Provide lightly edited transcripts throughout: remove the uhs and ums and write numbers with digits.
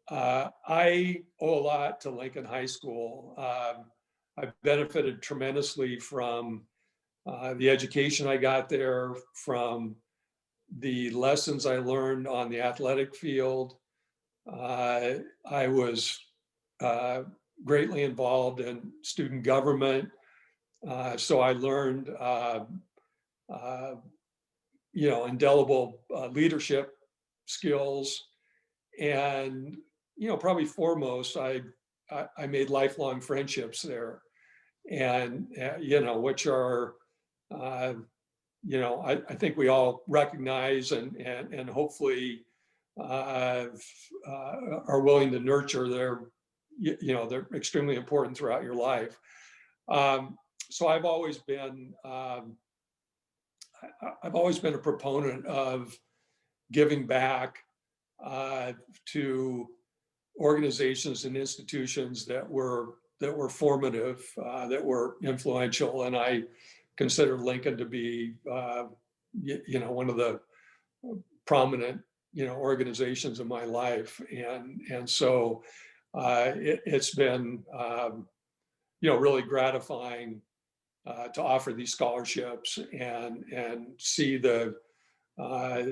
I owe a lot to Lincoln High School. I've benefited tremendously from the education I got there, from the lessons I learned on the athletic field. I was uh, greatly involved in student government, so I learned, uh, indelible leadership skills, and probably foremost, I made lifelong friendships there, and which are uh, I think we all recognize and hopefully uh, are willing to nurture. They're extremely important throughout your life. So I've always been a proponent of giving back to organizations and institutions that were formative, that were influential, and I consider Lincoln to be, one of the prominent, organizations in my life, and so it's been, really gratifying to offer these scholarships and uh, uh,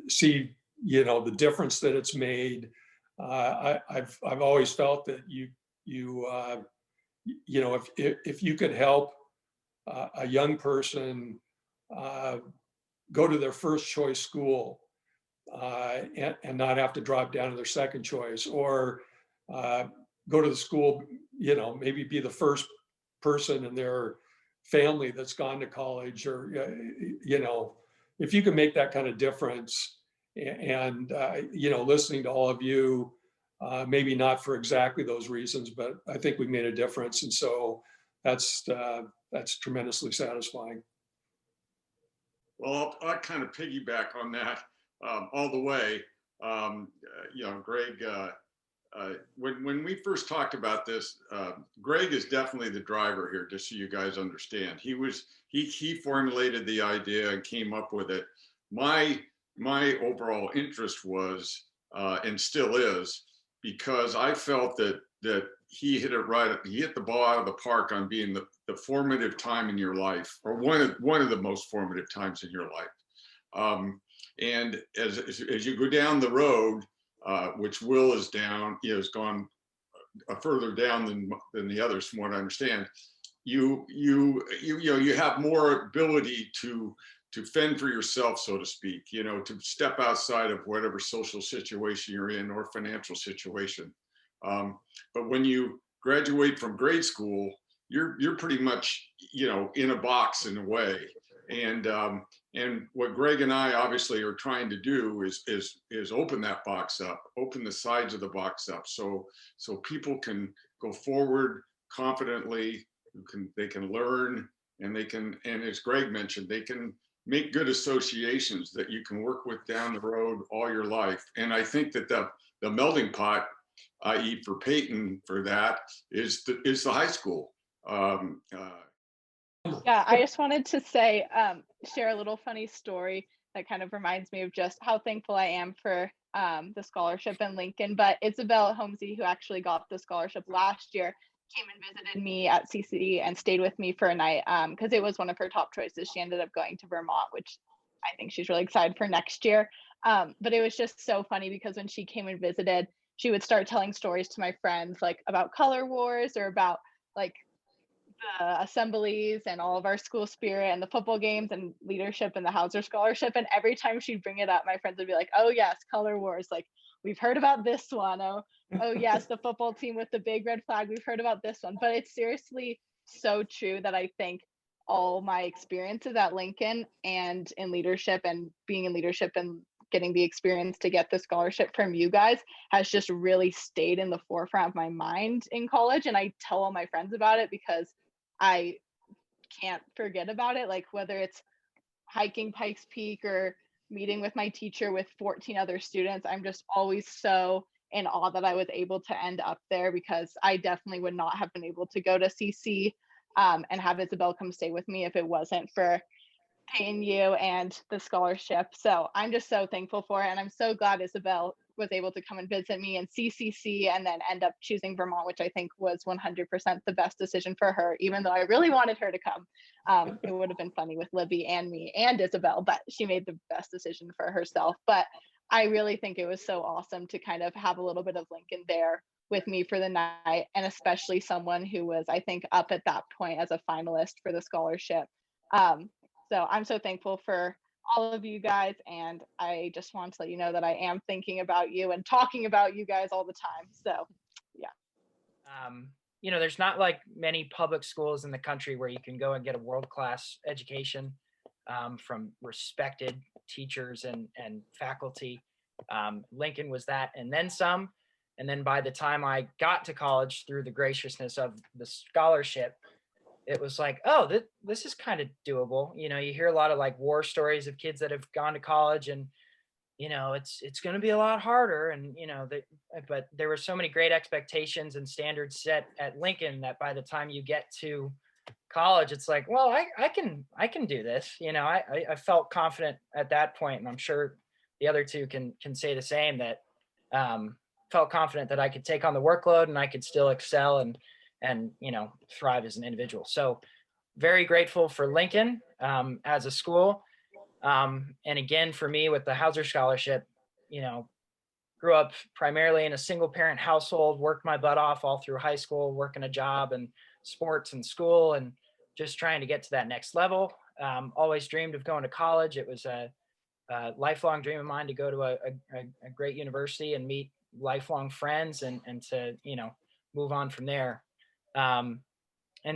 see the difference that it's made. I've always felt that if you could help a young person uh, go to their first choice school and not have to drop down to their second choice, or uh, go to the school, maybe be the first person in their family that's gone to college, or if you can make that kind of difference, and listening to all of you, maybe not for exactly those reasons, but I think we made a difference, and so that's tremendously satisfying. Well, I'll kind of piggyback on that all the way. Greg, when we first talked about this, Greg is definitely the driver here, just so you guys understand. He formulated the idea and came up with it. My overall interest was, and still is, because I felt that he hit it right. He hit the ball out of the park on being the formative time in your life, or one of the most formative times in your life. And as you go down the road, which Will is down, has gone further down than the others, from what I understand. You have more ability to fend for yourself, so to speak. To step outside of whatever social situation you're in or financial situation. But when you graduate from grade school, you're pretty much in a box in a way. And what Greg and I obviously are trying to do is open that box up, open the sides of the box up, so people can go forward confidently. They can learn, and as Greg mentioned, they can make good associations that you can work with down the road all your life. And I think that the melting pot, i.e. for Peyton, for that is the high school. Yeah, I just wanted to say, share a little funny story that kind of reminds me of just how thankful I am for the scholarship in Lincoln. But Isabel Holmesy, who actually got the scholarship last year, came and visited me at CC and stayed with me for a night because it was one of her top choices. She ended up going to Vermont, which I think she's really excited for next year. But it was just so funny because when she came and visited, she would start telling stories to my friends, like about color wars or about like the assemblies and all of our school spirit and the football games and leadership and the Hauser Scholarship. And every time she'd bring it up, my friends would be like, "Oh yes, color wars. Like we've heard about this one. Oh yes, the football team with the big red flag. We've heard about this one." But it's seriously so true that I think all my experiences at Lincoln and in leadership and being in leadership and getting the experience to get the scholarship from you guys has just really stayed in the forefront of my mind in college. And I tell all my friends about it because I can't forget about it. Like whether it's hiking Pikes Peak or meeting with my teacher with 14 other students, I'm just always so in awe that I was able to end up there because I definitely would not have been able to go to CC and have Isabel come stay with me if it wasn't for paying you and the scholarship. So I'm just so thankful for it. And I'm so glad Isabel was able to come and visit me in CCC and then end up choosing Vermont, which I think was 100% the best decision for her, even though I really wanted her to come. It would have been funny with Libby and me and Isabel, but she made the best decision for herself. But I really think it was so awesome to kind of have a little bit of Lincoln there with me for the night, and especially someone who was, I think, up at that point as a finalist for the scholarship. So I'm so thankful for all of you guys, and I just want to let you know that I am thinking about you and talking about you guys all the time. So yeah. There's not like many public schools in the country where you can go and get a world-class education from respected teachers and faculty. Lincoln was that, and then some. And then by the time I got to college, through the graciousness of the scholarship, it was like, oh, this is kind of doable. You hear a lot of like war stories of kids that have gone to college, and it's going to be a lot harder. And but there were so many great expectations and standards set at Lincoln that by the time you get to college, it's like, well, I can do this. I felt confident at that point, and I'm sure the other two can say the same, that felt confident that I could take on the workload and I could still excel and thrive as an individual. So very grateful for Lincoln as a school. And again, for me with the Hauser Scholarship, grew up primarily in a single parent household, worked my butt off all through high school, working a job and sports and school, and just trying to get to that next level. Always dreamed of going to college. It was a lifelong dream of mine to go to a great university and meet lifelong friends and to, move on from there. And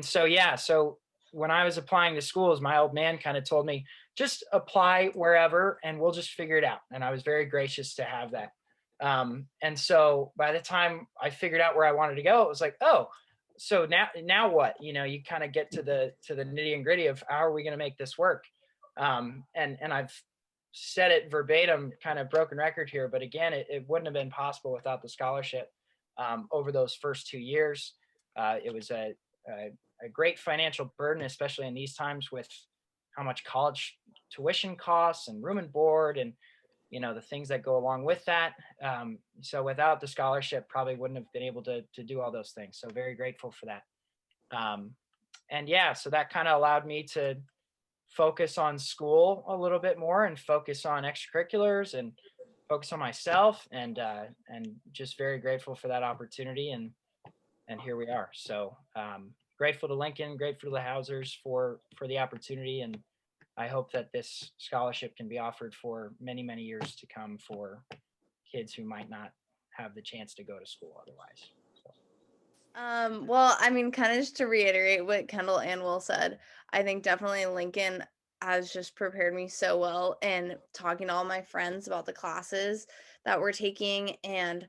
so, yeah, so when I was applying to schools, my old man kind of told me, just apply wherever and we'll just figure it out. And I was very gracious to have that. And so by the time I figured out where I wanted to go, it was like, oh, so now what? You kind of get to the nitty and gritty of how are we going to make this work? And I've said it verbatim, kind of broken record here, but again, it wouldn't have been possible without the scholarship over those first 2 years. It was a great financial burden, especially in these times with how much college tuition costs and room and board and the things that go along with that. So without the scholarship, probably wouldn't have been able to do all those things. So very grateful for that. And yeah, so that kind of allowed me to focus on school a little bit more and focus on extracurriculars and focus on myself, and just very grateful for that opportunity. And here we are. So grateful to Lincoln, grateful to the Hausers for the opportunity. And I hope that this scholarship can be offered for many, many years to come for kids who might not have the chance to go to school otherwise. Well, I mean, kind of just to reiterate what Kendall and Will said, I think definitely Lincoln has just prepared me so well, and talking to all my friends about the classes that we're taking, and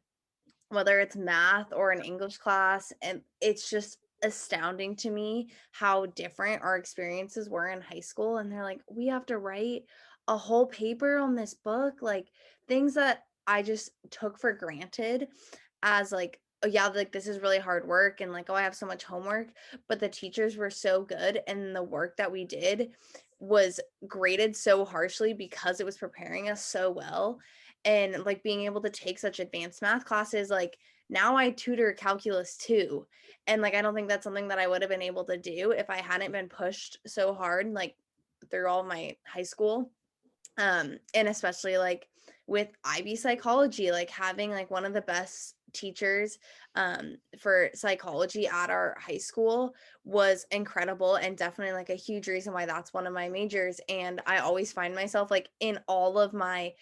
whether it's math or an English class, and it's just astounding to me how different our experiences were in high school. And they're like, we have to write a whole paper on this book, like things that I just took for granted as like, oh yeah, like this is really hard work, and like, oh, I have so much homework. But the teachers were so good, and the work that we did was graded so harshly because it was preparing us so well. And like being able to take such advanced math classes, like now I tutor calculus too. And like I don't think that's something that I would have been able to do if I hadn't been pushed so hard like through all my high school. And especially like with IB psychology, like having like one of the best teachers for psychology at our high school was incredible, and definitely like a huge reason why that's one of my majors. And I always find myself like in all of my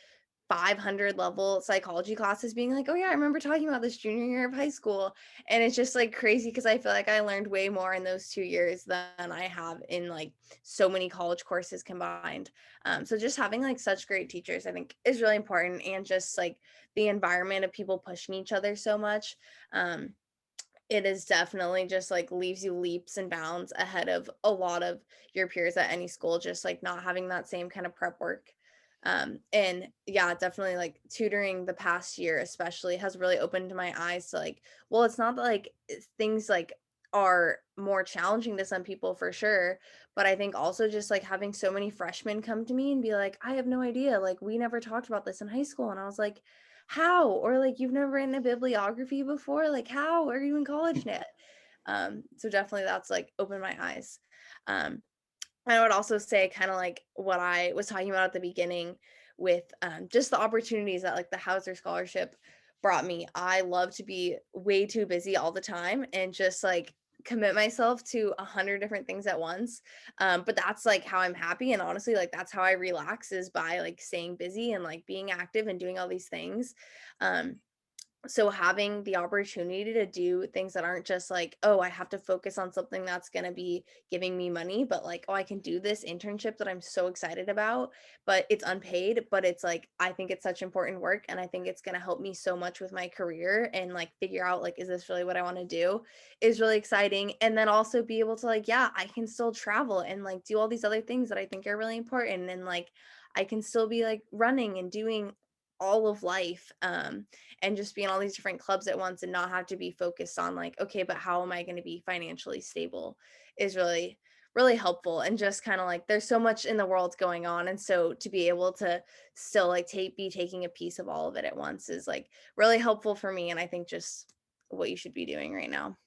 500 level psychology classes being like, oh yeah, I remember talking about this junior year of high school. And it's just like crazy because I feel like I learned way more in those 2 years than I have in like so many college courses combined. So just having like such great teachers, I think, is really important, and just like the environment of people pushing each other so much. It is definitely just like leaves you leaps and bounds ahead of a lot of your peers at any school, just like not having that same kind of prep work. And yeah, definitely like tutoring the past year especially has really opened my eyes to like, well, it's not that like things like are more challenging to some people for sure, but I think also just like having so many freshmen come to me and be like, I have no idea, like we never talked about this in high school. And I was like, how? Or like, you've never written a bibliography before? Like, how are you in college yet? So definitely that's like opened my eyes. Um, I would also say kind of like what I was talking about at the beginning with just the opportunities that like the Hauser Scholarship brought me. I love to be way too busy all the time and just like commit myself to 100 different things at once. But that's like how I'm happy. And honestly, like that's how I relax, is by like staying busy and like being active and doing all these things. Um, so having the opportunity to do things that aren't just like, oh, I have to focus on something that's going to be giving me money, but like, oh, I can do this internship that I'm so excited about, but it's unpaid, but it's like, I think it's such important work, and I think it's going to help me so much with my career and like figure out like, is this really what I want to do, is really exciting. And then also be able to like, yeah, I can still travel and like do all these other things that I think are really important, and like I can still be like running and doing all of life, and just be in all these different clubs at once and not have to be focused on like, okay, but how am I going to be financially stable, is really, really helpful. And just kind of like, there's so much in the world going on, and so to be able to still like be taking a piece of all of it at once is like really helpful for me, and I think just what you should be doing right now.